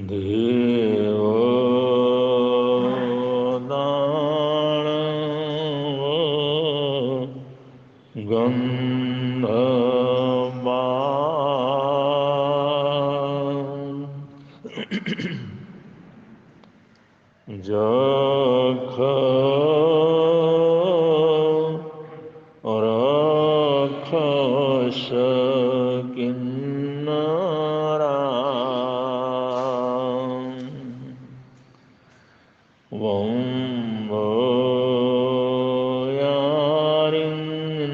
देवो दानवो गन्धर्वान् जख रक्षस किन्नरान्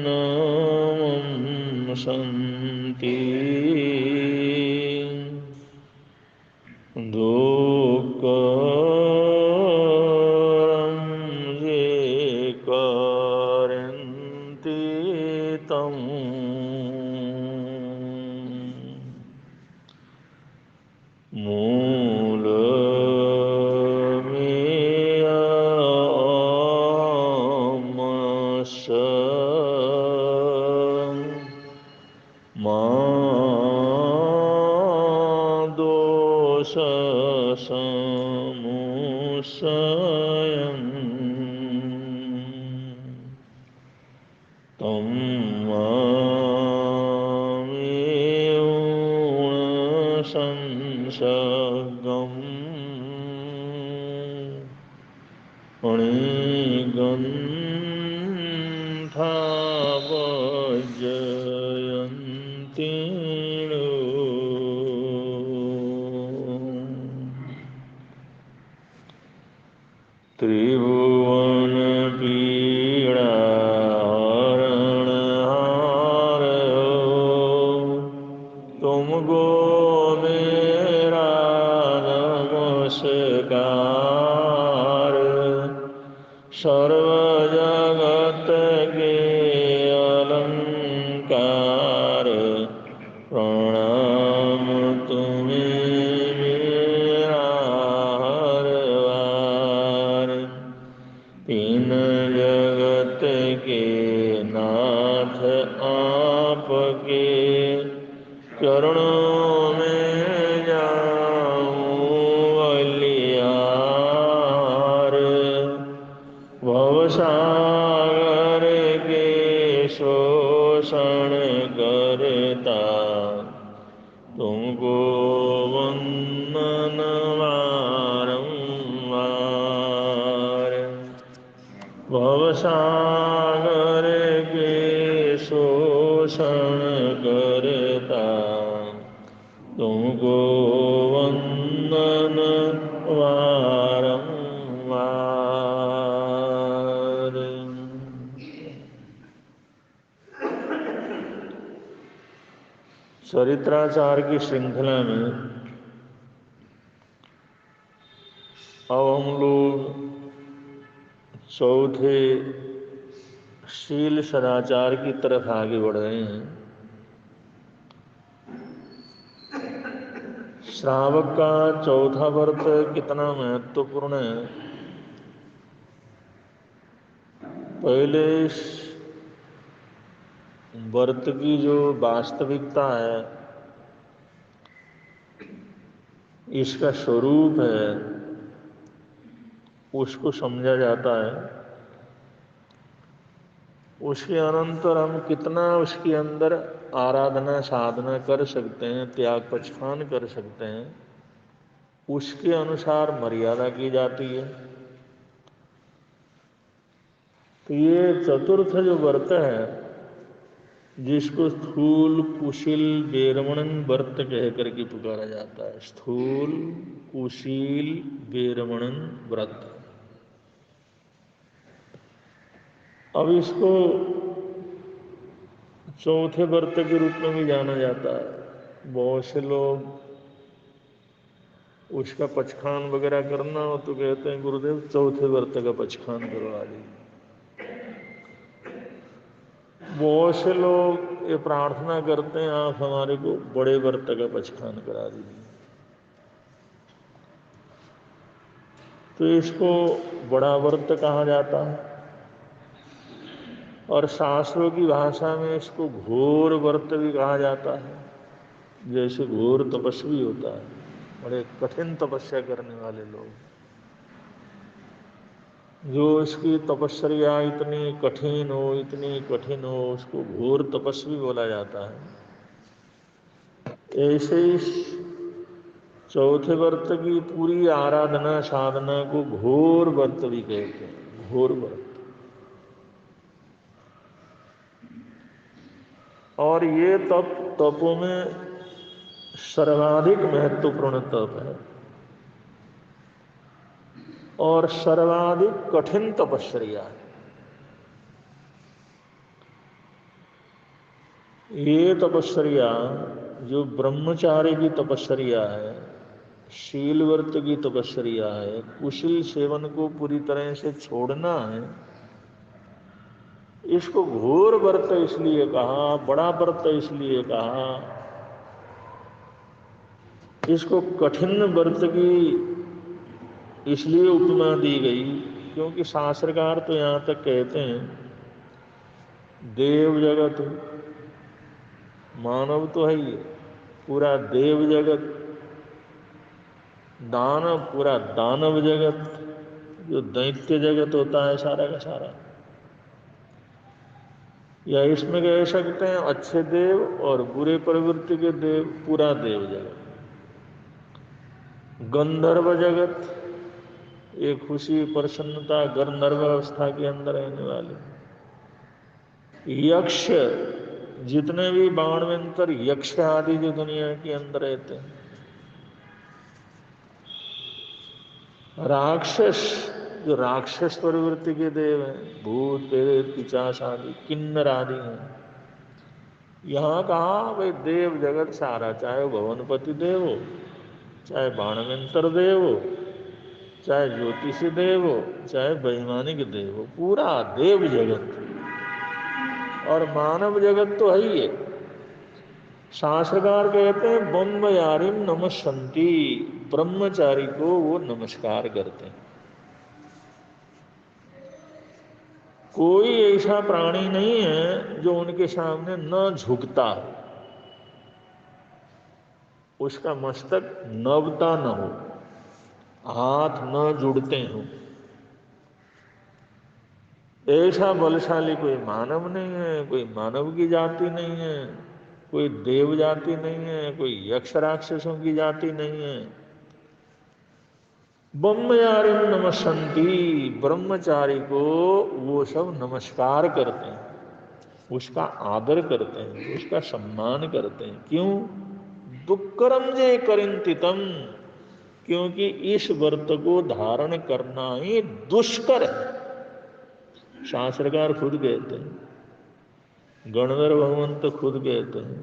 वम्बयारिन्नमं सन्ति दुःखं ये करन्ति तं मूलमेयामस दोष समुसयम् तं मामेव संसर्गम् मणिगन्धावजयन्ति त्रिभुवनपीडाहरणहारयो तुमको मेरा नमस्कार। सर्व जगत के अलंकार प्रणाम तुम्हें मेरा हर बार। तीन जगत के नाथ आपके चरणों में जाऊं बलिहार। भवसागर के शोषण करता तुमको वंदन बारंबार। भवसागर के शोषण करता तुमको वंदन बारंबार। चरित्राचार की श्रृंखला में अब हम लोग चौथे शील सदाचार की तरफ आगे बढ़ रहे हैं। श्रावक का चौथा व्रत कितना महत्वपूर्ण है। पहले व्रत की जो वास्तविकता है, इसका स्वरूप है, उसको समझा जाता है। उसके अनंतर हम कितना उसके अंदर आराधना साधना कर सकते हैं, त्याग पछान कर सकते हैं, उसके अनुसार मर्यादा की जाती है। तो ये चतुर्थ जो व्रत है, जिसको स्थूल कुशील बेरमणन व्रत कह करके पुकारा जाता है। स्थूल कुशील बेरमणन व्रत। अब इसको चौथे व्रत के रूप में भी जाना जाता है। बहुत से लोग उसका पचखान वगैरह करना हो तो कहते हैं गुरुदेव चौथे व्रत का पचखान करवा दीजिए। बहुत से लोग ये प्रार्थना करते हैं आप हमारे को बड़े व्रत का पचखान करा दीजिए। तो इसको बड़ा व्रत कहा जाता है और शास्त्रों की भाषा में इसको घोर व्रत भी कहा जाता है। जैसे घोर तपस्वी होता है, बड़े कठिन तपस्या करने वाले लोग, जो इसकी तपस्या इतनी कठिन हो, इतनी कठिन हो, उसको घोर तपस्वी बोला जाता है। ऐसे ही चौथे व्रत की पूरी आराधना साधना को घोर व्रत भी कहते हैं, घोर व्रत। और ये तपों में सर्वाधिक महत्वपूर्ण तप है और सर्वाधिक कठिन तपस्या है। ये तपस्या जो ब्रह्मचारी की तपस्या है, शील व्रत की तपस्या है, कुशल सेवन को पूरी तरह से छोड़ना है, इसको घोर व्रत इसलिए कहा, बड़ा व्रत इसलिए कहा, इसको कठिन व्रत की इसलिए उपमा दी गई क्योंकि शास्त्रकार तो यहां तक कहते हैं देव जगत, मानव तो है ही, पूरा देव जगत, दानव, पूरा दानव जगत, जो दैत्य जगत होता है सारा का सारा, या इसमें कह सकते हैं अच्छे देव और बुरे प्रवृत्ति के देव, पूरा देव जगत, गंधर्व जगत, एक खुशी प्रसन्नता गंधर्व अवस्था के अंदर रहने वाले, यक्ष, जितने भी बाणवंतर यक्ष आदि जो दुनिया के अंदर रहते हैं, राक्षस, जो राक्षस प्रवृत्ति के देव हैं, भूत प्रेत पिशाच आदि किन्नर आदि हैं। यहाँ कहा भाई देव जगत सारा, चाहे वो भवनपति देव हो, चाहे बाणवंतर देव हो, चाहे ज्योतिषी देव हो, चाहे वैमानिक देव हो, पूरा देव जगत और मानव जगत तो है ही है। शास्त्रकार कहते हैं ब्रह्मचारिम नमस्सन्ति, ब्रह्मचारी को वो नमस्कार करते हैं। कोई ऐसा प्राणी नहीं है जो उनके सामने न झुकता हो, उसका मस्तक नवता न हो, हाथ न जुड़ते हो। ऐसा बलशाली कोई मानव नहीं है, कोई मानव की जाति नहीं है, कोई देव जाति नहीं है, कोई यक्ष राक्षसों की जाति नहीं है। ब्रह्मचारी नमस्सन्ति, ब्रह्मचारी को वो सब नमस्कार करते हैं, उसका आदर करते हैं, उसका सम्मान करते हैं। क्यों? दुक्करम जे करिंतितम, क्योंकि इस व्रत को धारण करना ही दुष्कर है। शास्त्रकार खुद कहते हैं, गणधर भगवंत खुद कहते हैं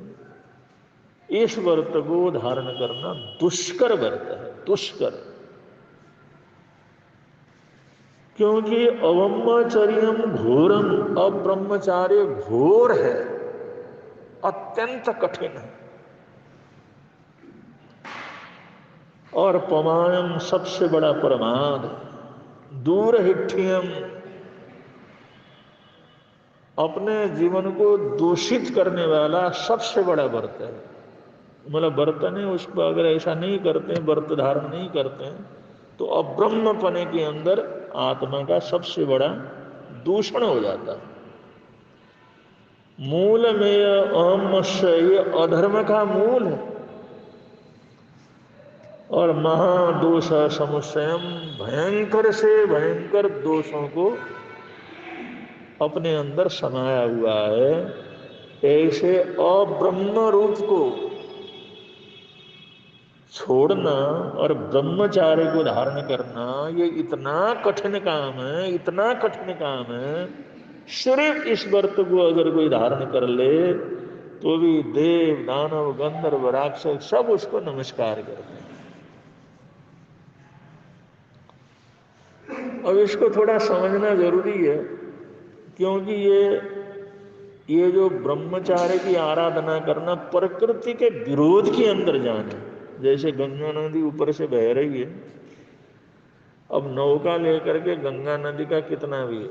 इस व्रत को धारण करना दुष्कर व्रत है, दुष्कर। क्योंकि अब्रह्मचर्यम घोरम, अब्रह्मचार्य घोर है, अत्यंत कठिन है। और पमायम, सबसे बड़ा प्रमाद, दूरहिठ्यम, अपने जीवन को दूषित करने वाला सबसे बड़ा व्रत है। मतलब व्रत नहीं, उसको अगर ऐसा नहीं करते, व्रत धारण नहीं करते हैं, तो अब्रह्मपने के अंदर आत्मा का सबसे बड़ा दूषण हो जाता है। मूल में अहमस्य, ये अधर्म का मूल है। और महादोष समुच्चयम, भयंकर से भयंकर दोषों को अपने अंदर समाया हुआ है। ऐसे अब्रह्म रूप को छोड़ना और ब्रह्मचार्य को धारण करना, ये इतना कठिन काम है, इतना कठिन काम है। सिर्फ इस व्रत को अगर कोई धारण कर ले तो भी देव, दानव, गंधर्व, राक्षस सब उसको नमस्कार करते हैं। अब इसको थोड़ा समझना जरूरी है, क्योंकि ये जो ब्रह्मचार्य की आराधना करना प्रकृति के विरोध के अंदर जाना। जैसे गंगा नदी ऊपर से बह रही है, अब नौका लेकर के गंगा नदी का कितना भी है,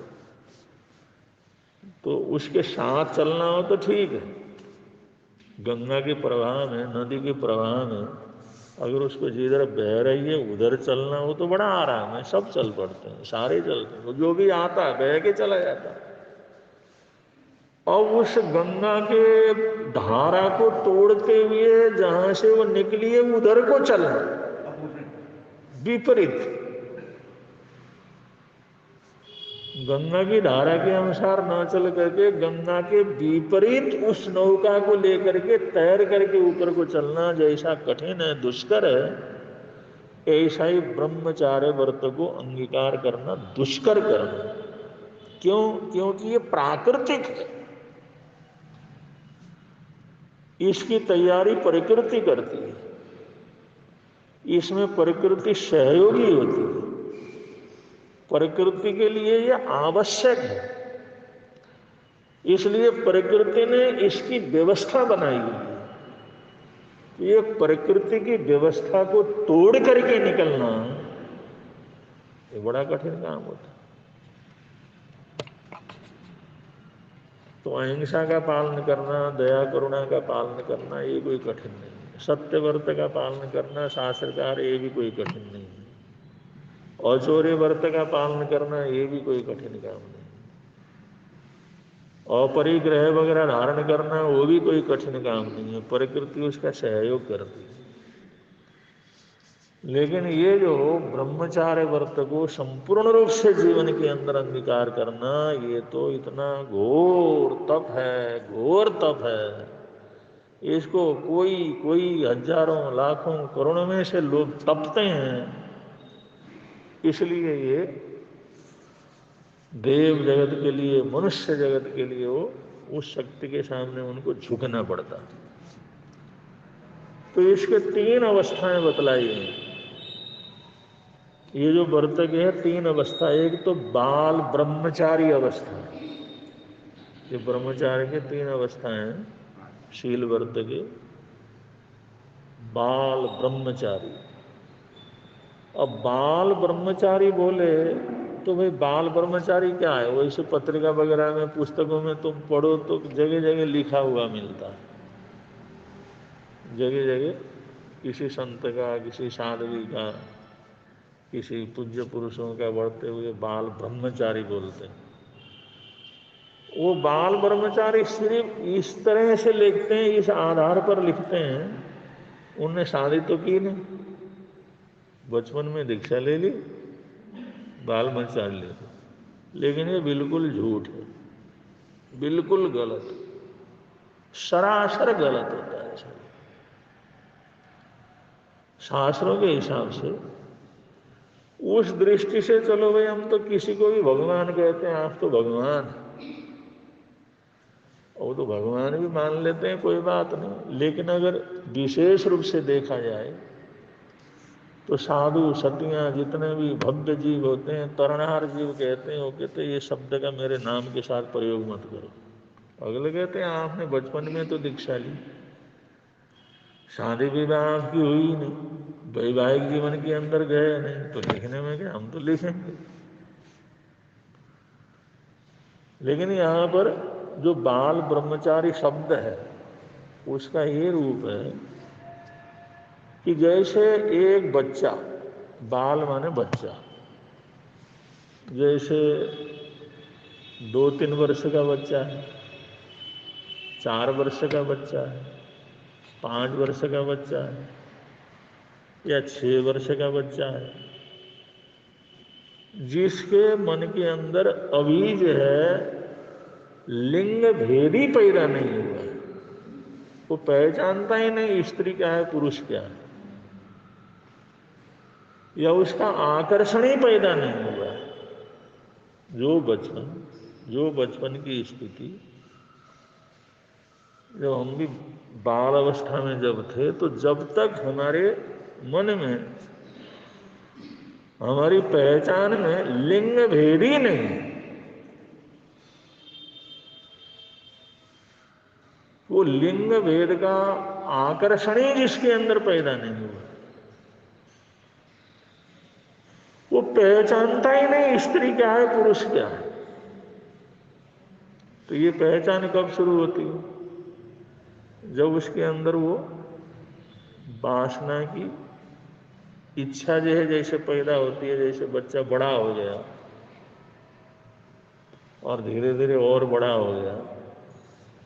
तो उसके साथ चलना हो तो ठीक है, गंगा के प्रवाह में, नदी के प्रवाह में अगर उसको जिधर बह रही है उधर चलना हो तो बड़ा आराम है, सब चल पड़ते हैं, सारे चलते हैं, जो भी आता है बह के चला जाता है। और उस गंगा के धारा को तोड़ते हुए जहां से वो निकली है उधर को चलना, विपरीत, गंगा की धारा के अनुसार न चल करके गंगा के विपरीत उस नौका को लेकर के तैर करके ऊपर को चलना जैसा कठिन है, दुष्कर है, ऐसा ही ब्रह्मचार्य व्रत को अंगीकार करना दुष्कर करना। क्यों? क्योंकि ये प्राकृतिक है, इसकी तैयारी प्रकृति करती है, इसमें प्रकृति सहयोगी होती है, प्रकृति के लिए यह आवश्यक है, इसलिए प्रकृति ने इसकी व्यवस्था बनाई हुई है। ये प्रकृति की व्यवस्था को तोड़ करके निकलना ये बड़ा कठिन काम होता है। तो अहिंसा का पालन करना, दया करुणा का पालन करना ये कोई कठिन नहीं है, सत्य व्रत का पालन करना शास्त्रकार ये भी कोई कठिन नहीं है, औचौर्य व्रत का पालन करना ये भी कोई कठिन काम नहीं, अपरिग्रह वगैरह धारण करना वो भी कोई कठिन काम नहीं है, प्रकृति उसका सहयोग करती है। लेकिन ये जो ब्रह्मचार्य व्रत को संपूर्ण रूप से जीवन के अंदर अंगीकार करना ये तो इतना घोर तप है, घोर तप है। इसको कोई कोई हजारों लाखों करोड़ों में से लोग तपते हैं, इसलिए ये देव जगत के लिए, मनुष्य जगत के लिए वो उस शक्ति के सामने उनको झुकना पड़ता। तो इसके तीन अवस्थाएं बतलाई हैं। ये जो व्रत के है तीन अवस्था, एक तो बाल ब्रह्मचारी अवस्था, ये ब्रह्मचारी के तीन अवस्थाएं हैं शील व्रत के, बाल ब्रह्मचारी। अब बाल ब्रह्मचारी बोले तो भाई बाल ब्रह्मचारी क्या है? वैसे पत्रिका वगैरह में, पुस्तकों में तुम पढ़ो तो जगह जगह लिखा हुआ मिलता है, जगह जगह किसी संत का, किसी साध्वी का, किसी पूज्य पुरुषों का बढ़ते हुए बाल ब्रह्मचारी बोलते हैं। वो बाल ब्रह्मचारी सिर्फ इस तरह से लिखते हैं, इस आधार पर लिखते हैं, उनने शादी तो की नहीं, बचपन में दीक्षा ले ली, बाल ब्रह्मचारी ले ली। लेकिन ये बिल्कुल झूठ है, बिल्कुल गलत, सरासर गलत होता है। शास्त्रों के हिसाब से उस दृष्टि से चलो भाई हम तो किसी को भी भगवान कहते हैं, आप तो भगवान, वो तो भगवान भी मान लेते हैं, कोई बात नहीं। लेकिन अगर विशेष रूप से देखा जाए तो साधु सतियां जितने भी भव्य जीव होते हैं, तरणार जीव कहते हैं, वो कहते हैं ये शब्द का मेरे नाम के साथ प्रयोग मत करो। अगले कहते हैं आपने बचपन में तो दीक्षा ली, शादी विवाह आपकी हुई नहीं, वैवाहिक जीवन के अंदर गए नहीं, तो लिखने में क्या, हम तो लिखेंगे। लेकिन यहाँ पर जो बाल ब्रह्मचारी शब्द है उसका ये रूप है कि जैसे एक बच्चा, बाल माने बच्चा, जैसे 2-3 वर्ष का बच्चा है, 4 वर्ष का बच्चा है, 5 वर्ष का बच्चा है या 6 वर्ष का बच्चा है, जिसके मन के अंदर अभी जो है लिंग भेदी पैदा नहीं हुआ है, वो पहचानता ही नहीं स्त्री क्या है पुरुष क्या है, या उसका आकर्षण ही पैदा नहीं हुआ है। जो बचपन की स्थिति, जब हम भी बाल अवस्था में जब थे, तो जब तक हमारे मन में, हमारी पहचान में लिंग भेद ही नहीं, वो लिंग भेद का आकर्षण ही जिसके अंदर पैदा नहीं हुआ, वो पहचानता ही नहीं स्त्री क्या है पुरुष क्या है। तो ये पहचान कब शुरू होती है? जब उसके अंदर वो वासना की इच्छा जो है जैसे पैदा होती है, जैसे बच्चा बड़ा हो गया और धीरे धीरे और बड़ा हो गया,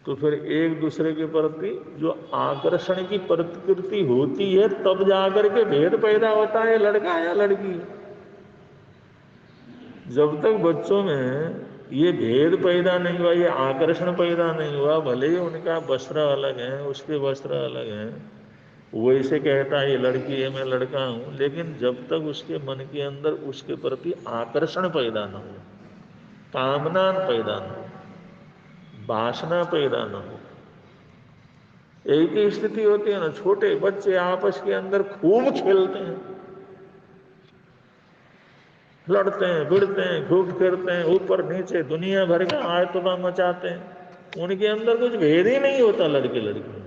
तो फिर एक दूसरे के प्रति जो आकर्षण की प्रकृति होती है, तब जाकर के भेद पैदा होता है लड़का या लड़की। जब तक बच्चों में ये भेद पैदा नहीं हुआ, ये आकर्षण पैदा नहीं हुआ, भले ही उनका वस्त्र अलग है, उसके वस्त्र अलग हैं, वैसे कहता है ये लड़की है मैं लड़का हूं, लेकिन जब तक उसके मन के अंदर उसके प्रति आकर्षण पैदा न हो, कामना पैदा न हो, वासना पैदा न हो। एक ही स्थिति होती है ना, छोटे बच्चे आपस के अंदर खूब खेलते हैं, लड़ते हैं, भिड़ते हैं, खूब फिरते हैं, ऊपर नीचे दुनिया भर का आयतबा मचाते हैं, उनके अंदर कुछ भेद ही नहीं होता लड़के लड़की।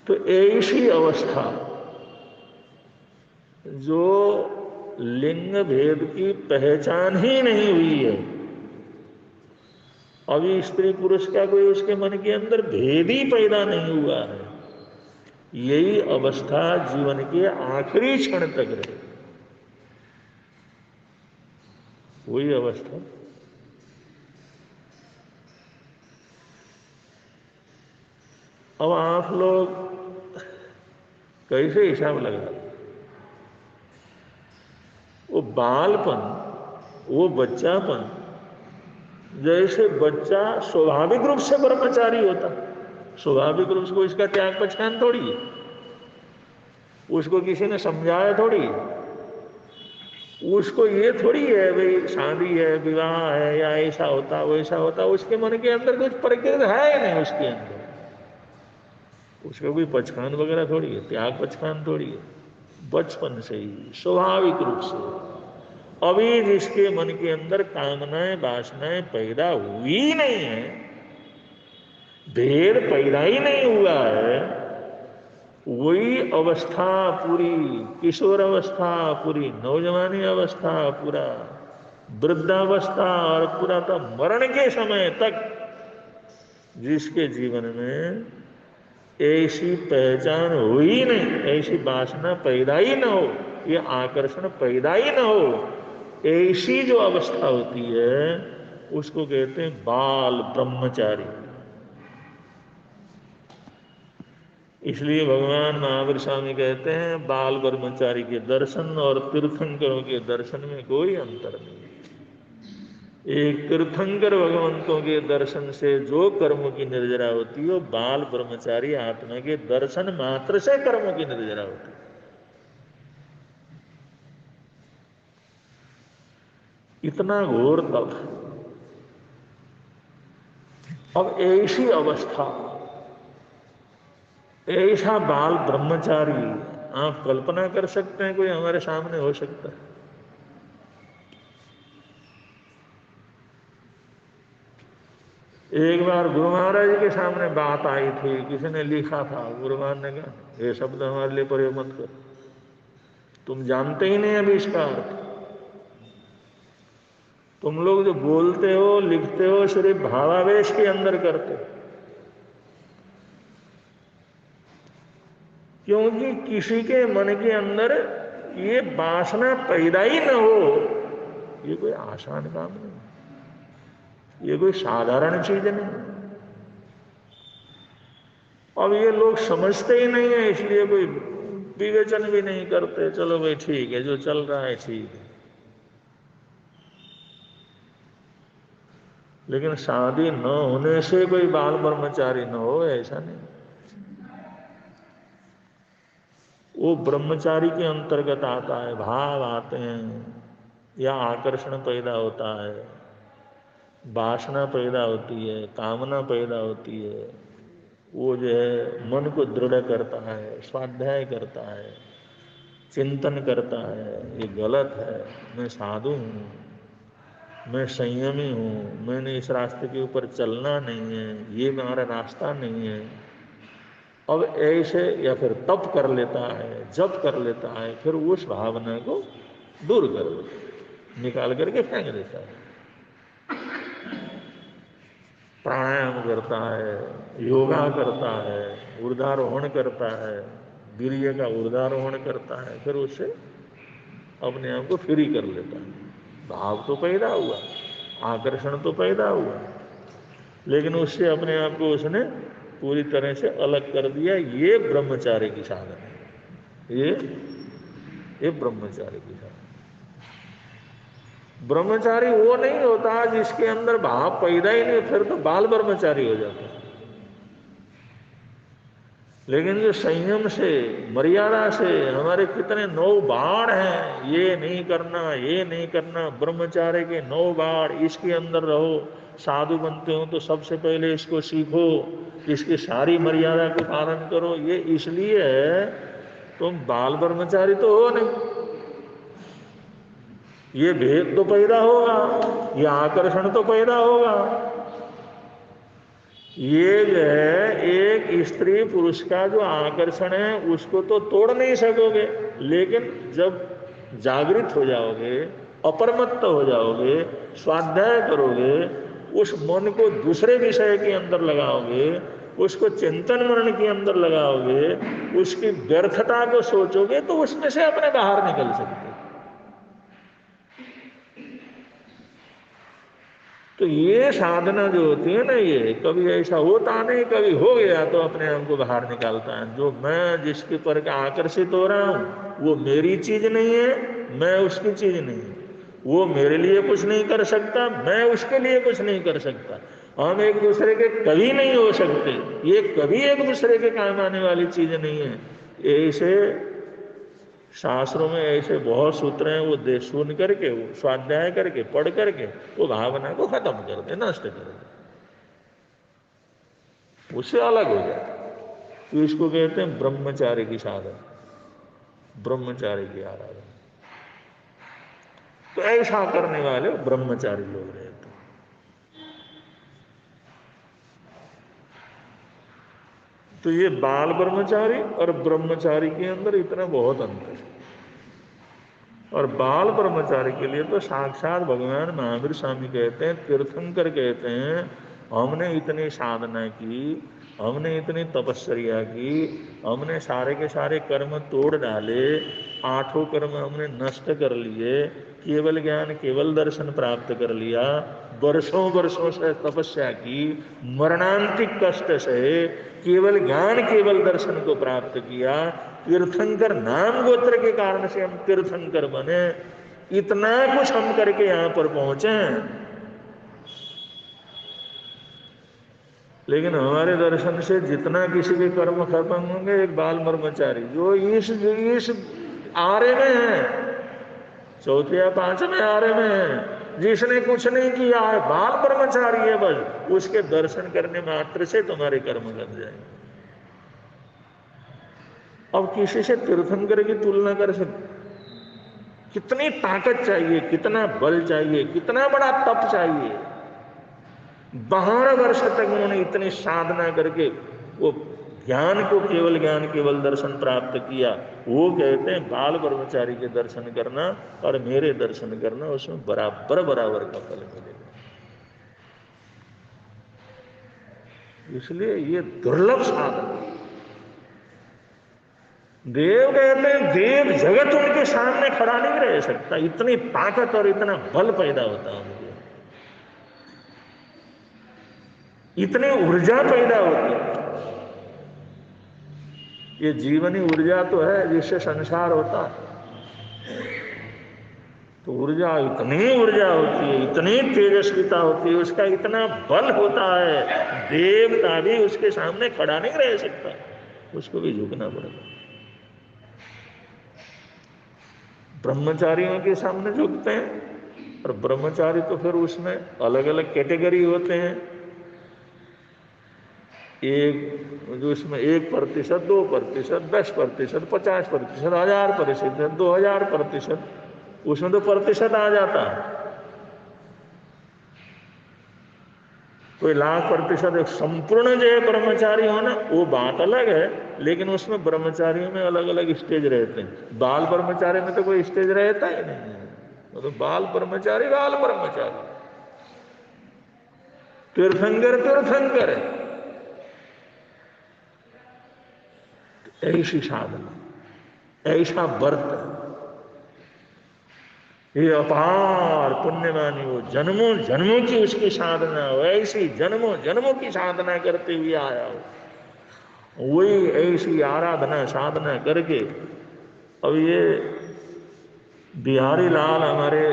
तो ऐसी अवस्था जो लिंग भेद की पहचान ही नहीं हुई है, अभी स्त्री पुरुष का कोई उसके मन के अंदर भेद ही पैदा नहीं हुआ है, यही अवस्था जीवन के आखिरी क्षण तक रहे, वही अवस्था। अब आप लोग कैसे हिसाब लगा, वो बालपन, वो बच्चापन, जैसे बच्चा स्वाभाविक रूप से ब्रह्मचारी होता, स्वाभाविक रूप से इसका त्याग पहचान थोड़ी है, उसको किसी ने समझाया थोड़ी है, उसको ये थोड़ी है भाई शादी है, विवाह है, या ऐसा होता वैसा होता, उसके मन के अंदर कुछ प्रकृति है या नहीं, उसके अंदर उसका कोई पहचान वगैरह थोड़ी है, त्याग पहचान थोड़ी है, बचपन से ही स्वाभाविक रूप से। अभी जिसके मन के अंदर कामनाएं वासनाएं पैदा हुई नहीं है, भेद पैदा ही नहीं हुआ है, वही अवस्था पूरी किशोर अवस्था, पूरी नौजवानी अवस्था, पूरा वृद्धावस्था और पूरा तो मरण के समय तक जिसके जीवन में ऐसी पहचान हुई नहीं, ऐसी वासना पैदा ही ना हो, ये आकर्षण पैदा ही ना हो, ऐसी जो अवस्था होती है उसको कहते हैं बाल ब्रह्मचारी। इसलिए भगवान महावीर स्वामी कहते हैं बाल ब्रह्मचारी के दर्शन और तीर्थंकरों के दर्शन में कोई अंतर नहीं। एक तीर्थंकर भगवंतों के दर्शन से जो कर्मों की निर्जरा होती है, वो बाल ब्रह्मचारी आत्मा के दर्शन मात्र से कर्मों की निर्जरा होती है। इतना घोर तप। अब ऐसी अवस्था, ऐसा बाल ब्रह्मचारी आप कल्पना कर सकते हैं कोई हमारे सामने हो सकता है? एक बार गुरु महाराज के सामने बात आई थी, किसी ने लिखा था, गुरु महाराज ने कहा ये शब्द हमारे लिए प्रयोग मत करो, तुम जानते ही नहीं अभी इसका अर्थ, तुम लोग जो बोलते हो लिखते हो सिर्फ भावावेश के अंदर करते हो, क्योंकि किसी के मन के अंदर ये वासना पैदा ही न हो, ये कोई आसान काम नहीं, ये कोई साधारण चीज नहीं। अब ये लोग समझते ही नहीं है, इसलिए कोई विवेचन भी नहीं करते, चलो भाई ठीक है जो चल रहा है ठीक है। लेकिन शादी न होने से कोई बाल ब्रह्मचारी न हो, ऐसा नहीं। वो ब्रह्मचारी के अंतर्गत आता है, भाव आते हैं या आकर्षण पैदा होता है, वासना पैदा होती है, कामना पैदा होती है, वो जो है मन को दृढ़ करता है, स्वाध्याय करता है, चिंतन करता है, ये गलत है, मैं साधु हूँ, मैं संयमी हूँ, मैंने इस रास्ते के ऊपर चलना नहीं है, ये मेरा रास्ता नहीं है। अब ऐसे या फिर तप कर लेता है, जप कर लेता है, फिर उस भावना को दूर कर देता है, निकाल करके फेंक देता है। प्राणायाम करता है, योगा करता है, ऊर्ध्वारोहण करता है, वीर्य का ऊर्ध्वारोहण करता है, फिर उससे अपने आप को फ्री कर लेता है। भाव तो पैदा हुआ, आकर्षण तो पैदा हुआ, लेकिन उससे अपने आप को उसने पूरी तरह से अलग कर दिया। ये ब्रह्मचार्य की साधन है। ये ब्रह्मचार्य की साधन। ब्रह्मचारी वो नहीं होता जिसके अंदर भाव पैदा ही नहीं, फिर तो बाल ब्रह्मचारी हो जाता है। लेकिन जो संयम से, मर्यादा से, हमारे कितने 9 बाण हैं, ये नहीं करना, ये नहीं करना, ब्रह्मचार्य के 9 बाण, इसके अंदर रहो। साधु बनते हो तो सबसे पहले इसको सीखो, इसकी सारी मर्यादा को पालन करो। ये इसलिए है, तुम बाल ब्रह्मचारी तो हो नहीं। ये भेद तो पैदा होगा, ये आकर्षण तो पैदा होगा। ये जो है एक स्त्री पुरुष का जो आकर्षण है उसको तो तोड़ नहीं सकोगे, लेकिन जब जागृत हो जाओगे, अपरमत्त हो जाओगे, स्वाध्याय करोगे, उस मन को दूसरे विषय के अंदर लगाओगे, उसको चिंतन मनन के अंदर लगाओगे, उसकी व्यर्थता को सोचोगे, तो उसमें से अपने बाहर निकल सकते। तो ये साधना जो होती है ना, ये कभी ऐसा होता नहीं, कभी हो गया तो अपने आप को बाहर निकालता है। जो मैं जिसके पर आकर्षित हो रहा हूं वो मेरी चीज नहीं है, मैं उसकी चीज नहीं है। वो मेरे लिए कुछ नहीं कर सकता, मैं उसके लिए कुछ नहीं कर सकता। हम एक दूसरे के कभी नहीं हो सकते, ये कभी एक दूसरे के काम आने वाली चीज नहीं है। ऐसे शास्त्रों में ऐसे बहुत सूत्र हैं, वो दे सुन करके, वो स्वाध्याय करके, पढ़ करके वो भावना को खत्म कर दे, नष्ट कर दे, उससे अलग हो जाए। तो इसको कहते हैं ब्रह्मचार्य की साधन, ब्रह्मचार्य की आराधना। तो ऐसा करने वाले ब्रह्मचारी लोग रहते हैं। तो ये बाल ब्रह्मचारी और ब्रह्मचारी के अंदर इतना बहुत अंतर है। और बाल ब्रह्मचारी के लिए तो साक्षात भगवान महावीर स्वामी कहते हैं, तीर्थंकर कहते हैं, हमने इतनी साधना की, हमने इतनी तपस्या की, हमने सारे के सारे कर्म तोड़ डाले, 8 कर्म हमने नष्ट कर लिए, केवल ज्ञान केवल दर्शन प्राप्त कर लिया, वर्षों वर्षों से तपस्या की, मरणांतिक कष्ट से केवल ज्ञान केवल दर्शन को प्राप्त किया, तीर्थंकर नाम गोत्र के कारण से हम तीर्थंकर बने, इतना कुछ हम करके यहां पर पहुंचे। लेकिन हमारे दर्शन से जितना किसी के कर्म खत्म होंगे, एक बाल ब्रह्मचारी जो इस आरे में है, 4 या 5वें आरे में है, जिसने कुछ नहीं किया है, बाल ब्रह्मचारी है, बस उसके दर्शन करने मात्र से तुम्हारे कर्म लग जाएंगे। अब किसी से तीर्थंकर की तुलना कर सकते? कितनी ताकत चाहिए, कितना बल चाहिए, कितना बड़ा तप चाहिए। 12 वर्ष तक उन्होंने इतनी साधना करके वो ज्ञान को केवल ज्ञान केवल दर्शन प्राप्त किया। वो कहते हैं बाल ब्रह्मचारी के दर्शन करना और मेरे दर्शन करना, उसमें बराबर बराबर का फल मिलेगा। इसलिए ये दुर्लभ साधन। देव कहते हैं देव जगत उनके सामने खड़ा नहीं रह सकता, इतनी ताकत और इतना बल पैदा होता है मुझे, इतनी ऊर्जा पैदा होती है। ये जीवनी ऊर्जा तो है जिससे संसार होता है। तो ऊर्जा, इतनी ऊर्जा होती है, इतनी तेजस्विता होती है, उसका इतना बल होता है, देवता भी उसके सामने खड़ा नहीं रह सकता, उसको भी झुकना पड़ेगा। ब्रह्मचारियों के सामने झुकते हैं, और ब्रह्मचारी तो फिर उसमें अलग अलग कैटेगरी होते हैं। एक जो इसमें 1%, 2%, 10%, 50%, 1000%, 2000%, उसमें तो प्रतिशत आ जाता है। कोई 1,00,000%, एक संपूर्ण जो है ब्रह्मचारी होना वो बात अलग है, लेकिन उसमें ब्रह्मचारियों में अलग अलग स्टेज रहते हैं। बाल ब्रह्मचारी में तो कोई स्टेज रहता ही नहीं है, तो बाल ब्रह्मचारी बाल ब्रह्मचारी। तीर्थंकर तीर्थंकर है। ऐसी साधना, ऐसा व्रत, ये अपार पुण्यमानी हो, जन्मों जन्मों की उसकी साधना हो, ऐसी जन्मों जन्मों की साधना करते हुए आया हो, वही ऐसी आराधना साधना करके। अब ये बिहारी लाल हमारे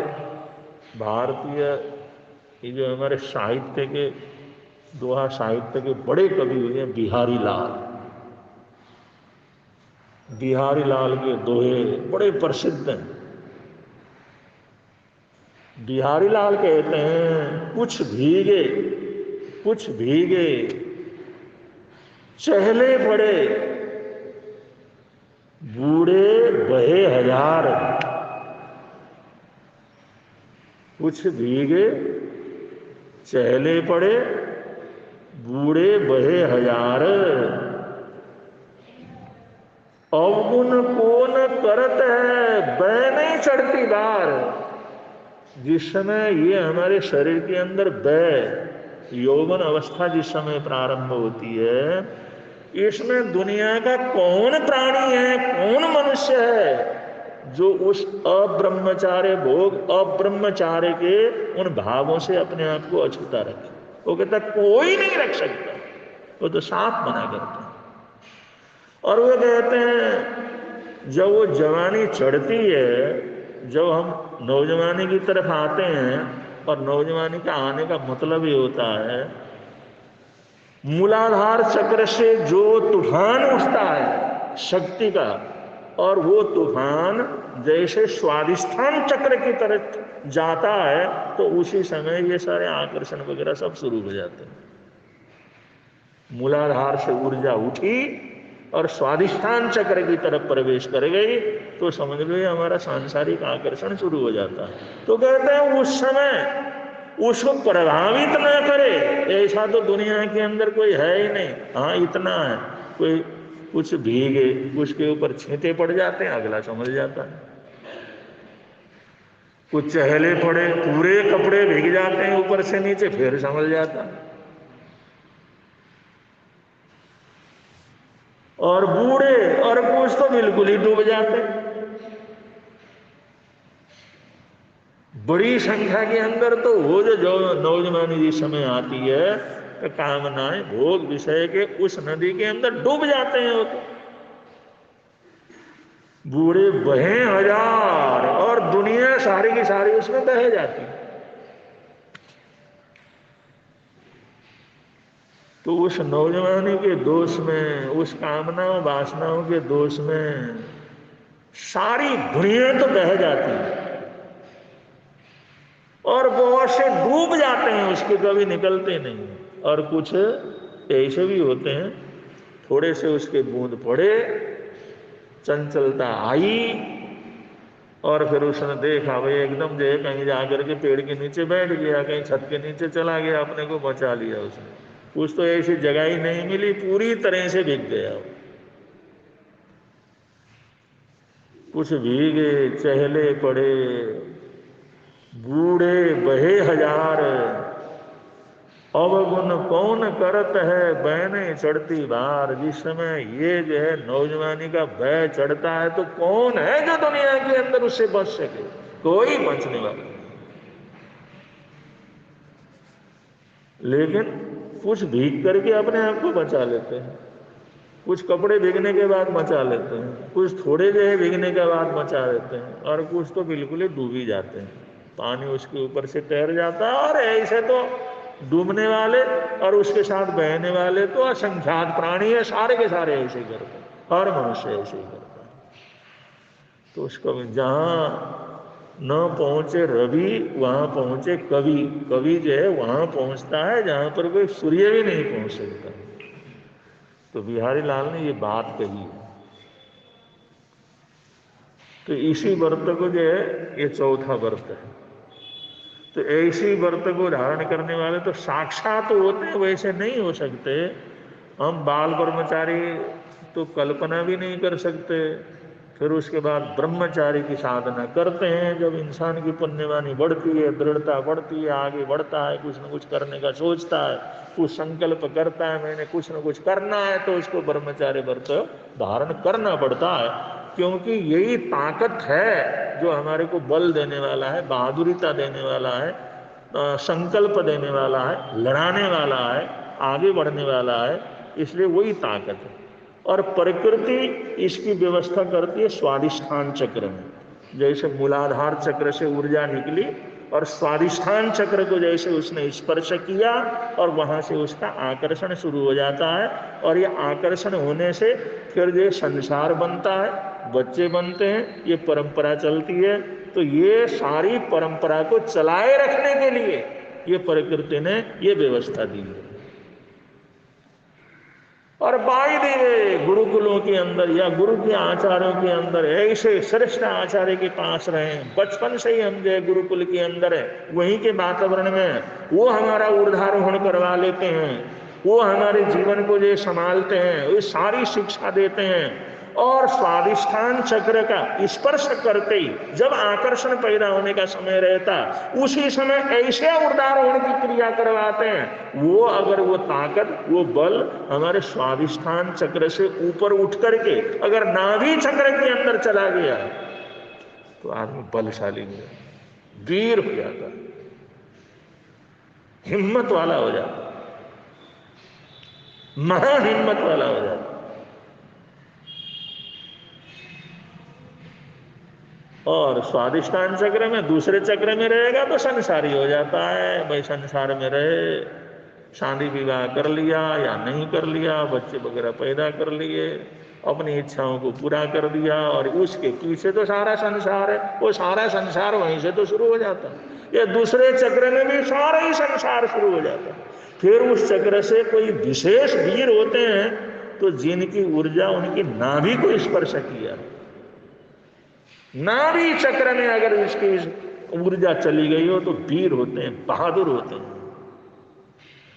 भारतीय, ये जो हमारे साहित्य के, दोहा साहित्य के बड़े कवि हुए हैं बिहारी लाल। बिहारी लाल के दोहे बड़े प्रसिद्ध हैं। बिहारी लाल कहते हैं, कुछ भीगे चहले पड़े, बूढ़े बहे हजार। कुछ भीगे चहले पड़े, बूढ़े बहे हजार। अवगुण कौन करत है, बै नहीं चढ़ती बार। जिस समय ये हमारे शरीर के अंदर बै, यौवन अवस्था जिस समय प्रारंभ होती है, इसमें दुनिया का कौन प्राणी है, कौन मनुष्य है जो उस अब्रह्मचार्य भोग, अब्रह्मचार्य के उन भावों से अपने आप को अछूता रखे। वो कहता कोई नहीं रख सकता, वो तो साफ मना करता है। और वो कहते हैं जब वो जवानी चढ़ती है, जब हम नौजवानी की तरफ आते हैं, और नौजवानी का आने का मतलब ये होता है, मूलाधार चक्र से जो तूफान उठता है शक्ति का, और वो तूफान जैसे स्वादिष्ठान चक्र की तरफ जाता है, तो उसी समय ये सारे आकर्षण वगैरह सब शुरू हो जाते हैं। मूलाधार से ऊर्जा उठी और स्वादिष्ठान चक्र की तरफ प्रवेश कर गई, तो समझ लो हमारा सांसारिक आकर्षण शुरू हो जाता है। तो कहते हैं उस समय उसको प्रभावित ना करे, ऐसा तो दुनिया के अंदर कोई है ही नहीं। हाँ इतना है, कोई कुछ भीगे, उसके ऊपर छींटे पड़ जाते हैं, अगला समझ जाता है। कुछ चहले पड़े, पूरे कपड़े भीग जाते हैं ऊपर से नीचे, फिर समझ जाता है। और बूढ़े और कुछ तो बिल्कुल ही डूब जाते। बड़ी संख्या के अंदर तो वो जो नौजवानी जिस समय आती है, तो कामनाएं भोग विषय के उस नदी के अंदर डूब जाते हैं। वो तो बूढ़े बहे हजार, और दुनिया सारी की सारी उसमें बह जाती है। तो उस नौजवानी के दोष में, उस कामनाओं वासनाओं के दोष में सारी दुनिया तो बह जाती है, और बहुत से डूब जाते हैं, उसके कभी निकलते नहीं। और कुछ ऐसे भी होते हैं, थोड़े से उसके बूंद पड़े, चंचलता आई, और फिर उसने देखा भाई एकदम जो है कहीं जाकर के पेड़ के नीचे बैठ गया, कहीं छत के नीचे चला गया, अपने को बचा लिया उसने। कुछ तो ऐसी जगह ही नहीं मिली, पूरी तरह से भीग गया। कुछ भीगे चहले पड़े, बूढ़े बहे हजार। अवगुण कौन करत है, बैने चढ़ती बार। जिस समय ये जो है नौजवानी का भय चढ़ता है, तो कौन है जो दुनिया के अंदर उससे बच सके? कोई बचने वाला। लेकिन कुछ भीग करके अपने आप को बचा लेते हैं, कुछ कपड़े भीगने के बाद बचा लेते हैं, कुछ थोड़े जो है भीगने के बाद बचा लेते हैं, और कुछ तो बिल्कुल ही डूब ही जाते हैं, पानी उसके ऊपर से तैर जाता है। और ऐसे तो डूबने वाले और उसके साथ बहने वाले तो असंख्यात प्राणी है, सारे के सारे ऐसे ही करते हैं, हर मनुष्य ऐसे ही करता है। तो उसको जहां न पहुंचे रवि, वहां पहुंचे कवि। कवि जो है वहां पहुंचता है जहां पर कोई सूर्य भी नहीं पहुंच सकता। तो बिहारी लाल ने ये बात कही है। तो इसी व्रत को जो है ये चौथा व्रत है। तो ऐसी व्रत को धारण करने वाले तो साक्षात होते हैं, वैसे नहीं हो सकते। हम बाल ब्रह्मचारी तो कल्पना भी नहीं कर सकते फिर उसके बाद ब्रह्मचारी की साधना करते हैं। जब इंसान की पुण्यवानी बढ़ती है, दृढ़ता बढ़ती है, आगे बढ़ता है, कुछ न कुछ करने का सोचता है, कुछ संकल्प करता है मैंने कुछ न कुछ करना है, तो उसको ब्रह्मचारी व्रत धारण करना पड़ता है। क्योंकि यही ताकत है जो हमारे को बल देने वाला है, बहादुरीता देने वाला है, संकल्प देने वाला है, लड़ाने वाला है, आगे बढ़ने वाला है। इसलिए वही ताकत है। और प्रकृति इसकी व्यवस्था करती है स्वादिष्ठान चक्र में। जैसे मूलाधार चक्र से ऊर्जा निकली और स्वादिष्ठान चक्र को जैसे उसने स्पर्श किया और वहां से उसका आकर्षण शुरू हो जाता है। और ये आकर्षण होने से फिर ये संसार बनता है, बच्चे बनते हैं, ये परंपरा चलती है। तो ये सारी परंपरा को चलाए रखने के लिए ये प्रकृति ने ये व्यवस्था दी है। और बाई गुरुकुलों के अंदर या गुरु के आचार्यों के अंदर ऐसे श्रेष्ठ आचार्य के पास रहे, बचपन से ही हम जो गुरुकुल के अंदर है, वहीं के वातावरण में वो हमारा ऊर्ध्वारोहण करवा लेते हैं, वो हमारे जीवन को जो संभालते हैं, वो सारी शिक्षा देते हैं। और स्वादिष्ठान चक्र का स्पर्श करते ही जब आकर्षण पैदा होने का समय रहता, उसी समय ऐसे ऊर्ध्वारोहण की क्रिया करवाते हैं। वो अगर वो ताकत, वो बल हमारे स्वादिष्ठान चक्र से ऊपर उठ करके अगर नाभि चक्र के अंदर चला गया तो आदमी बलशाली हो जाता, वीर हो जाता, हिम्मत वाला हो जाता, महाहिम्मत वाला हो जाता। और स्वादिष्ठान चक्र में, दूसरे चक्र में रहेगा तो संसारी हो जाता है। भाई संसार में रहे, शादी विवाह कर लिया या नहीं कर लिया, बच्चे वगैरह पैदा कर लिए, अपनी इच्छाओं को पूरा कर दिया, और उसके पीछे तो सारा संसार है। वो सारा संसार वहीं से तो शुरू हो जाता है। ये दूसरे चक्र में भी सारा ही संसार शुरू हो जाता है। फिर उस चक्र से कोई विशेष वीर होते हैं तो जिनकी ऊर्जा उनकी नाभि को स्पर्श किया, नाभि चक्र में अगर इसकी ऊर्जा चली गई हो तो वीर होते हैं, बहादुर होते हैं।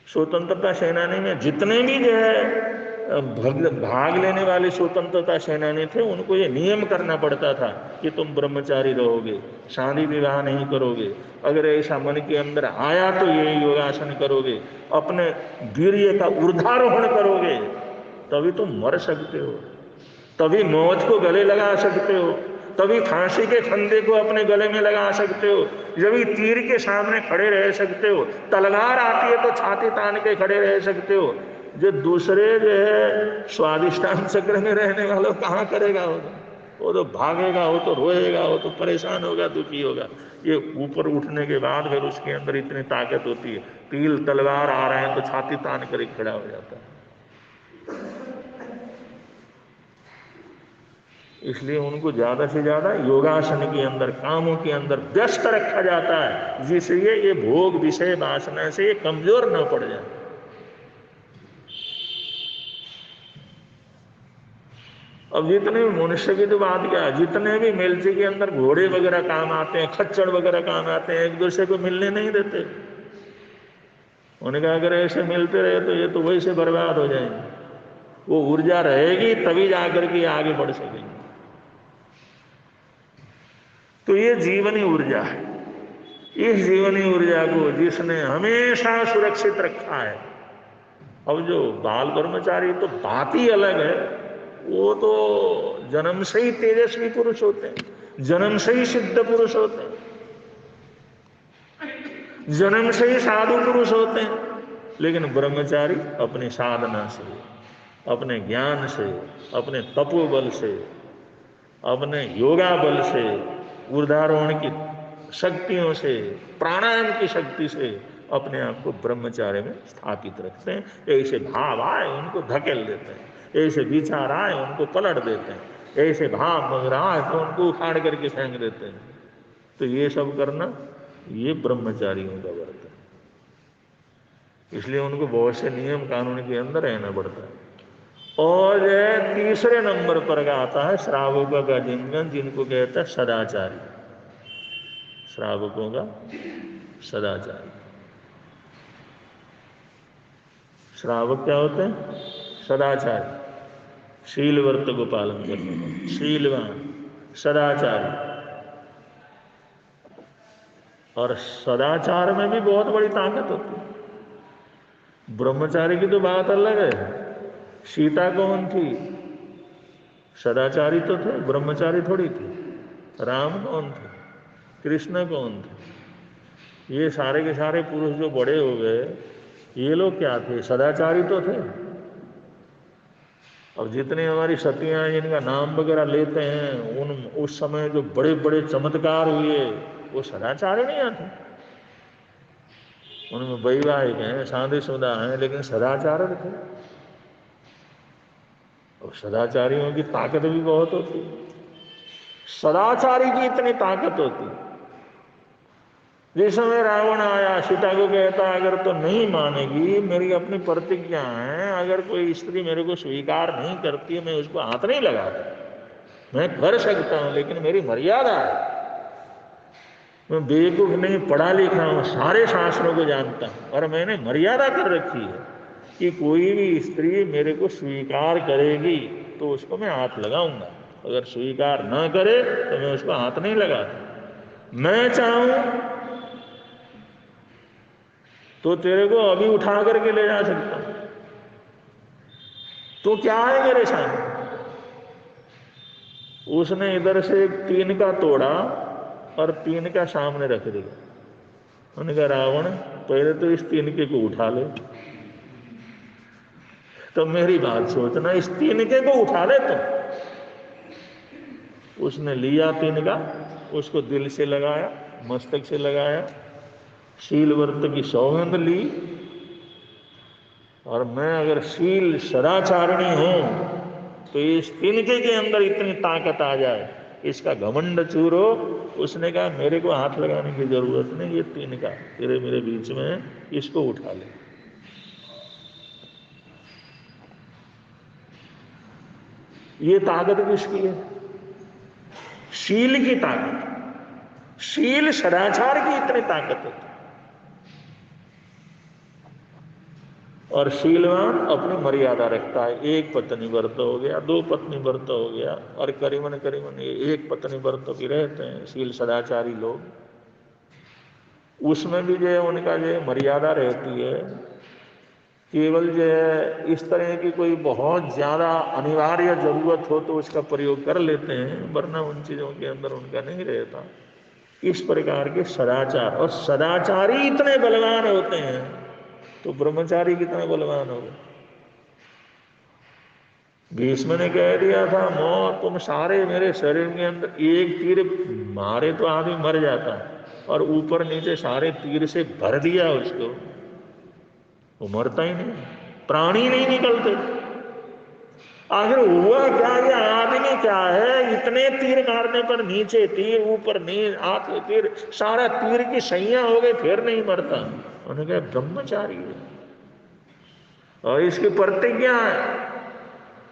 स्वतंत्रता सेनानी में जितने भी जो है भाग लेने वाले स्वतंत्रता सेनानी थे, उनको ये नियम करना पड़ता था कि तुम ब्रह्मचारी रहोगे, शादी विवाह नहीं करोगे, अगर ऐसा मन के अंदर आया तो ये योगासन करोगे, अपने वीर्य का ऊर्ध्वारोहण करोगे, तभी तुम मर सकते हो, तभी मौत को गले लगा सकते हो, तभी फांसी के फंदे को अपने गले में लगा सकते हो, जब तीर के सामने खड़े रह सकते हो, तलवार आती है तो छाती तान के खड़े रह सकते हो। जो दूसरे जो है स्वादिष्ठान चक्र में रहने वालों कहाँ करेगा? वो तो भागेगा, वो तो रोएगा, वो तो परेशान होगा, दुखी होगा। ये ऊपर उठने के बाद फिर उसके अंदर इतनी ताकत होती है, तीर तलवार आ रहे हैं तो छाती तान कर खड़ा हो जाता है। इसलिए उनको ज्यादा से ज्यादा योगासन के अंदर, कामों के अंदर व्यस्त रखा जाता है, जिससे ये भोग विषय वासना से ये कमजोर न पड़ जाए। अब जितने भी मनुष्य की तो बात क्या, जितने भी मिलचे के अंदर घोड़े वगैरह काम आते हैं, खच्चर वगैरह काम आते हैं, एक दूसरे को मिलने नहीं देते। उन्होंने कहा अगर ऐसे मिलते रहे तो ये तो वैसे बर्बाद हो जाएंगे। वो ऊर्जा रहेगी तभी जाकर के आगे बढ़ सकेंगे। तो ये जीवनी ऊर्जा है। इस जीवनी ऊर्जा को जिसने हमेशा सुरक्षित रखा है। अब जो बाल ब्रह्मचारी तो बात ही अलग है, वो तो जन्म से ही तेजस्वी पुरुष होते हैं, जन्म से ही सिद्ध पुरुष होते हैं, जन्म से ही साधु पुरुष होते हैं। लेकिन ब्रह्मचारी अपनी साधना से, अपने ज्ञान से, अपने तपोबल से, अपने योगा बल से, ऊर्ध्वारोहण की शक्तियों से, प्राणायाम की शक्ति से अपने आप को ब्रह्मचार्य में स्थापित रखते हैं। ऐसे भाव आए उनको धकेल देते हैं, ऐसे विचार आए उनको पलट देते हैं, ऐसे भाव आए तो उनको उखाड़ करके फेंक देते हैं। तो ये सब करना ये ब्रह्मचारियों का व्रत है। इसलिए उनको बहुत से नियम कानून के अंदर रहना पड़ता है। और तीसरे नंबर पर का आता है श्रावकों का जिनगण, जिनको कहता है सदाचारी। श्रावकों का सदाचारी। श्रावक क्या होते हैं? सदाचारी, शील व्रत को पालन करने वाले, शीलवान, सदाचारी। और सदाचार में भी बहुत बड़ी ताकत होती है। ब्रह्मचारी की तो बात अलग है। सीता कौन थी? सदाचारी तो थे, ब्रह्मचारी थोड़ी थी। राम कौन थे? कृष्ण कौन थे? ये सारे के सारे पुरुष जो बड़े हो गए, ये लोग क्या थे? सदाचारी तो थे। और जितने हमारी सतियां जिनका नाम वगैरह लेते हैं, उन उस समय जो बड़े बड़े चमत्कार हुए, वो सदाचारी नहीं आते। उनमें वैवाहिक हैं, शादीशुदा हैं, लेकिन सदाचार थे। और सदाचारियों की ताकत भी बहुत होती है। सदाचारी की इतनी ताकत होती। जिस समय रावण आया, सीता को कहता अगर तो नहीं मानेगी, मेरी अपनी प्रतिज्ञा है, अगर कोई स्त्री मेरे को स्वीकार नहीं करती है, मैं उसको हाथ नहीं लगाता। मैं कर सकता हूं, लेकिन मेरी मर्यादा है। मैं बेवकूफ नहीं, पढ़ा लिखा हूं, सारे शास्त्रों को जानता हूं, और मैंने मर्यादा कर रखी है कि कोई भी स्त्री मेरे को स्वीकार करेगी तो उसको मैं हाथ लगाऊंगा, अगर स्वीकार ना करे तो मैं उसको हाथ नहीं लगाता। मैं चाहूं तो तेरे को अभी उठा करके ले जा सकता हूं, तो क्या है मेरे सामने? उसने इधर से एक तीन का तोड़ा और तीन का सामने रख दिया। उन्होंने कहा रावण, पहले तो इस तिनके को उठा ले। तो मेरी बात सोचना, इस तिनके को उठा ले तो। उसने लिया तिनका, उसको दिल से लगाया, मस्तक से लगाया, शील व्रत की सौगंध ली, और मैं अगर शील सदाचारिणी हूं तो इस तिनके के अंदर इतनी ताकत आ जाए, इसका घमंड चूर हो। उसने कहा मेरे को हाथ लगाने की जरूरत नहीं, ये तिनका तेरे मेरे बीच में है, इसको उठा ले। ये ताकत किसकी है? शील की ताकत। शील सदाचार की इतनी ताकत होती। और शीलवान अपनी मर्यादा रखता है। एक पत्नी व्रत हो गया, दो पत्नी व्रत हो गया, और करीबन करीबन एक पत्नी व्रत भी रहते हैं शील सदाचारी लोग। उसमें भी जो है उनका जो है मर्यादा रहती है। केवल जो है इस तरह की कोई बहुत ज्यादा अनिवार्य जरूरत हो तो उसका प्रयोग कर लेते हैं, वरना उन चीजों के अंदर उनका नहीं रहता। इस प्रकार के सदाचार, और सदाचारी इतने बलवान होते हैं तो ब्रह्मचारी कितने बलवान हो गए। भीष्म ने कह दिया था, मौत तुम सारे मेरे शरीर के अंदर एक तीर मारे तो आदमी मर जाता, और ऊपर नीचे सारे तीर से भर दिया उसको, वो मरता ही नहीं, प्राणी नहीं निकलते। आखिर हुआ क्या? ये आदमी क्या है, इतने तीर मारने पर नीचे तीर, ऊपर नीर, हाथ तीर, सारा तीर की सैया हो गई, फिर नहीं मरता। उन्होंने कहा ब्रह्मचारी है। और इसकी प्रतिज्ञा है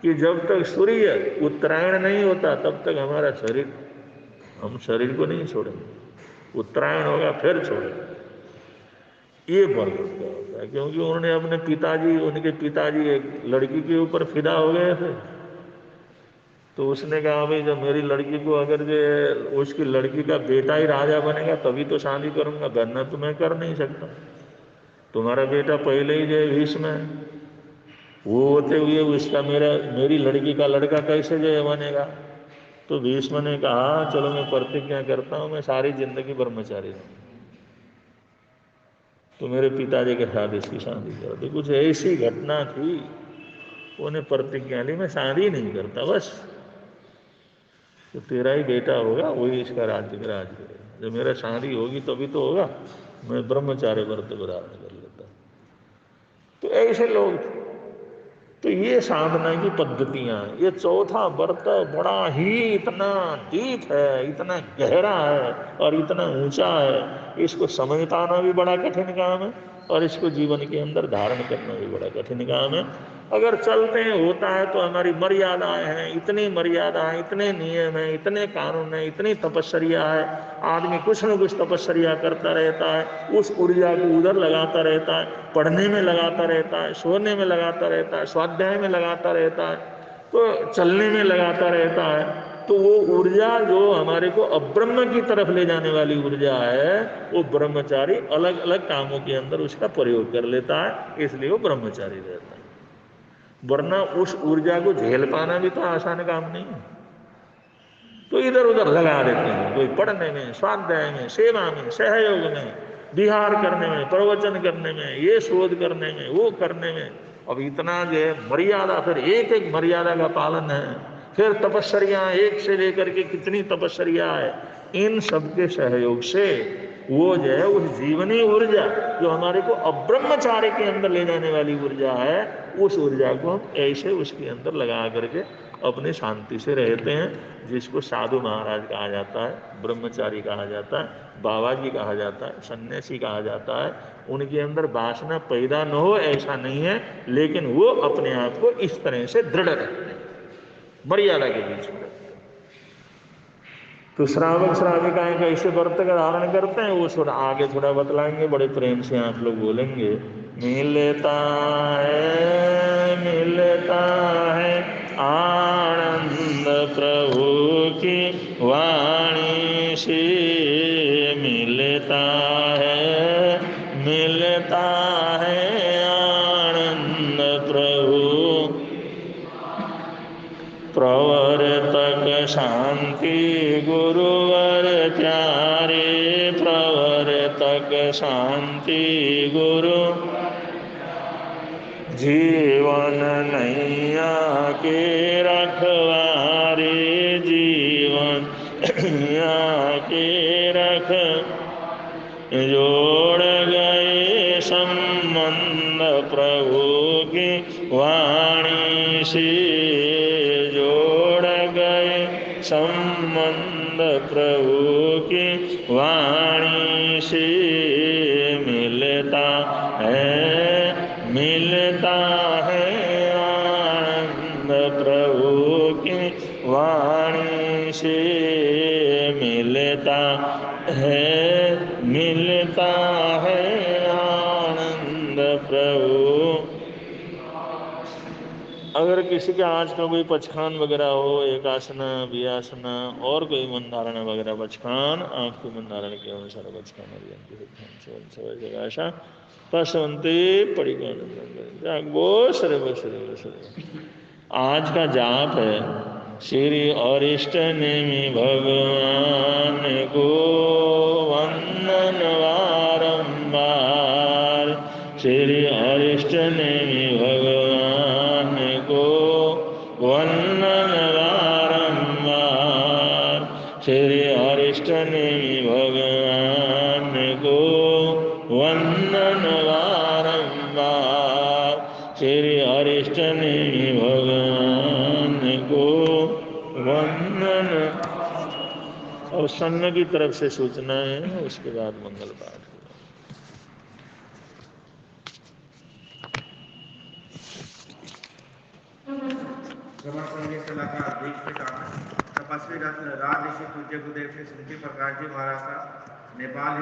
कि जब तक सूर्य उत्तरायण नहीं होता तब तक हमारा शरीर, हम शरीर को नहीं छोड़ेंगे, उत्तरायण होगा फिर छोड़ेंगे। ये बल होता है, क्योंकि उन्होंने अपने पिताजी, उनके पिताजी एक लड़की के ऊपर फिदा हो गए थे। तो उसने कहा भाई जब मेरी लड़की को, अगर जो उसकी लड़की का बेटा ही राजा बनेगा तभी तो शादी करूंगा, वरना तो मैं कर नहीं सकता। तुम्हारा बेटा पहले ही जो भीष्म है, वो होते हुए उसका मेरी लड़की का लड़का कैसे जो बनेगा? तो भीष्म ने कहा चलो मैं प्रतिज्ञा करता हूं, मैं सारी जिंदगी ब्रह्मचारी रहूंगा, तो मेरे पिताजी के साथ इसकी शादी कर दी। कुछ ऐसी घटना थी, उन्हें प्रतिज्ञा ली मैं शादी नहीं करता, बस तो तेरा ही बेटा होगा, वही इसका राज्य करेगा, जब मेरा शादी होगी तभी तो होगा, मैं ब्रह्मचार्य व्रत को धारण कर लेता। तो ऐसे लोग थे। तो ये साधना की पद्धतियां, ये चौथा व्रत बड़ा ही इतना डीप है, इतना गहरा है और इतना ऊंचा है, इसको समझ पाना भी बड़ा कठिन काम है, और इसको जीवन के अंदर धारण करना भी बड़ा कठिन काम है। अगर चलते हैं होता है तो हमारी मर्यादाएं हैं, इतनी मर्यादाएं, इतने नियम हैं, इतने कानून हैं, इतनी तपस्या है। आदमी कुछ न कुछ तपस्या करता रहता है, उस ऊर्जा को उधर लगाता रहता है, पढ़ने में लगाता रहता है, सोने में लगाता रहता है, स्वाध्याय में लगाता रहता है, तो चलने में लगाता रहता है, तो वो ऊर्जा जो हमारे को अब्रह्म की तरफ ले जाने वाली ऊर्जा है, वो ब्रह्मचारी अलग अलग कामों के अंदर उसका प्रयोग कर लेता है, इसलिए वो ब्रह्मचारी रहता है। वरना उस ऊर्जा को झेल पाना भी तो आसान काम नहीं है। तो इधर उधर लगा देते हैं, कोई पढ़ने में, स्वाध्याय में, सेवा में, सहयोग में, विहार करने में, प्रवचन करने में, ये शोध करने में, वो करने में। अब इतना जो है मर्यादा, फिर एक एक मर्यादा का पालन है, फिर तपस्या एक से लेकर के कितनी तपस्या है, इन सबके सहयोग से वो जो है उस जीवनी ऊर्जा जो हमारे को अब्रह्मचार्य के अंदर ले जाने वाली ऊर्जा है, उस ऊर्जा को हम ऐसे उसके अंदर लगा करके अपनी शांति से रहते हैं, जिसको साधु महाराज कहा जाता है, ब्रह्मचारी कहा जाता है, बाबा जी कहा जाता है, सन्यासी कहा जाता है। उनके अंदर वासना पैदा न हो ऐसा नहीं है, लेकिन वो अपने आप को इस तरह से दृढ़ रखते हैं, मर्यादा के बीच में रखते हैं। तो श्रावक श्राविकाएं कैसे व्रत का धारण करते हैं वो थोड़ा आगे थोड़ा बतलाएंगे, बड़े प्रेम से आप लोग बोलेंगे। मिलता है आनंद प्रभु की वाणी से, मिलता है आनंद प्रभु, प्रवर्तक शांति गुरुवर प्यारे, प्रवर्तक शांति गुरु, जीवन नैया के रखवारे, जीवन नैया के रख, जोड़ गए संबंध प्रभु की वाणी से, जोड़ गए संबंध प्रभु की वाणी से, मिलता है आनंद प्रभु की वाणी से, मिलता है आनंद प्रभु। अगर किसी के आज का कोई पचखान वगैरह हो, एकासना, वियासना और कोई मंदारण वगैरह पचखान, आपको मंदारण के अनुसार पचखान पसवंते आज का जाप है श्री अरिष्ट नेमि भगवान को वंदन बारंबार, श्री अरिष्ट नेमि भगवान को वंदन बारंबार, श्री अरिष्ट नेमि भगवान को वंदन बारंबार, श्री अरिष्ट नेमि भगवान को वंदन। और सन्न की तरफ से सूचना है, उसके बाद मंगल पाठ। तपस्वी राजऋषि पूज्य गुरुदेव श्री प्रकाश जी महाराज का नेपाल